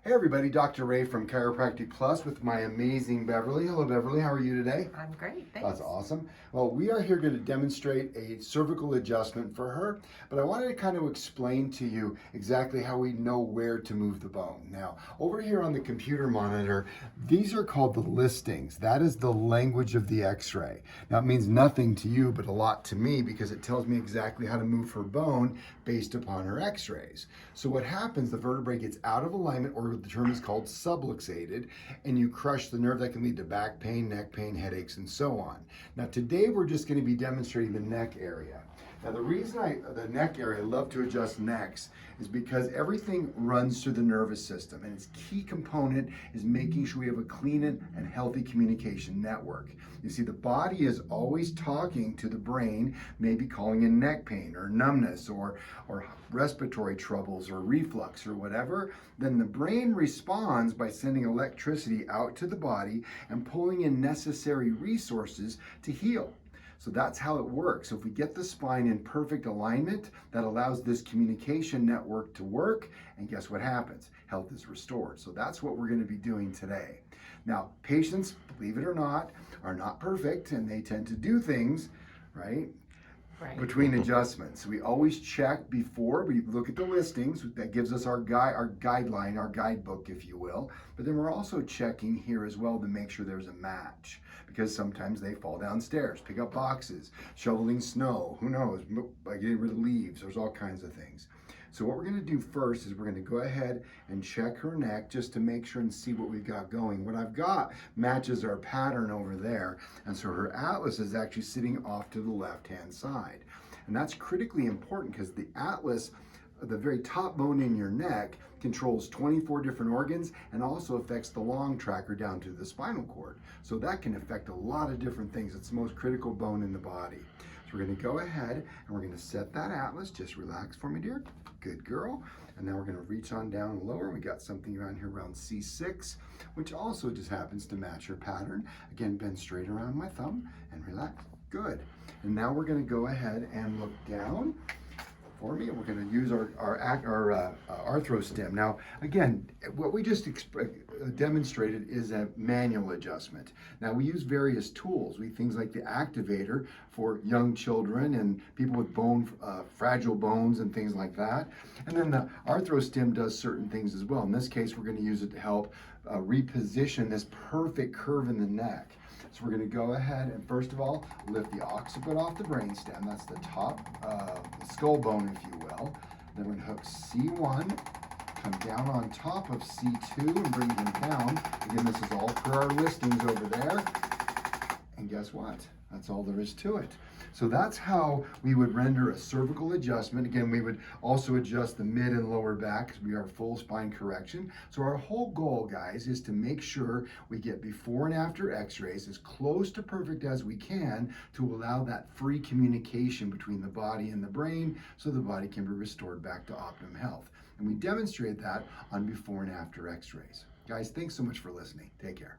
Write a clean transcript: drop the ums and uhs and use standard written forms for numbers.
Hey everybody, Dr. Ray from Chiropractic Plus with my amazing Beverly. Hello Beverly, how are you today? I'm great, thanks. That's awesome. Well, we are here going to demonstrate a cervical adjustment for her, but I wanted to kind of explain to you exactly how we know where to move the bone. Now, over here on the computer monitor, these are called the listings. That is the language of the x-ray. Now, it means nothing to you, but a lot to me because it tells me exactly how to move her bone based upon her x-rays. So what happens, the vertebrae gets out of alignment, or the term is called subluxated, and you crush the nerve that can lead to back pain, neck pain, headaches, and so on. Now today we're just going to be demonstrating the neck area. Now the reason the neck area, I love to adjust necks, is because everything runs through the nervous system, and its key component is making sure we have a clean and healthy communication network. You see, the body is always talking to the brain, maybe calling in neck pain or numbness or respiratory troubles or reflux or whatever. Then the brain responds by sending electricity out to the body and pulling in necessary resources to heal. So that's how it works. So if we get the spine in perfect alignment, that allows this communication network to work, and guess what happens? Health is restored. So that's what we're going to be doing today. Now, patients, believe it or not, are not perfect, and they tend to do things, right? Between adjustments. We always check before we look at the listings. That gives us our guideline, our guidebook, if you will. But then we're also checking here as well to make sure there's a match, because sometimes they fall downstairs, pick up boxes, shoveling snow, who knows, by getting rid of leaves. There's all kinds of things. So what we're going to do first is we're going to go ahead and check her neck just to make sure and see what we've got going. What I've got matches our pattern over there, and so her atlas is actually sitting off to the left-hand side. And that's critically important because the atlas, the very top bone in your neck, controls 24 different organs and also affects the long tracker down to the spinal cord. So that can affect a lot of different things. It's the most critical bone in the body. So we're going to go ahead and we're going to set that atlas. Just relax for me, dear. Good girl. And now we're going to reach on down lower. We got something around here around C6, which also just happens to match her pattern. Again, bend straight around my thumb and relax. Good. And now we're going to go ahead and look down for me, and we're going to use our arthrostim. Now, again, what we just demonstrated is a manual adjustment. Now, we use various tools. Things like the activator for young children and people with fragile bones and things like that. And then the arthrostim does certain things as well. In this case, we're going to use it to help reposition this perfect curve in the neck. So we're going to go ahead and first of all lift the occiput off the brainstem. That's the top skull bone, if you will. Then we're going to hook C1, come down on top of C2 and bring him down. Again, this is all per our listings over there. And guess what? That's all there is to it. So that's how we would render a cervical adjustment. Again, we would also adjust the mid and lower back because we are full spine correction. So our whole goal, guys, is to make sure we get before and after x-rays as close to perfect as we can to allow that free communication between the body and the brain so the body can be restored back to optimum health. And we demonstrate that on before and after x-rays. Guys, thanks so much for listening. Take care.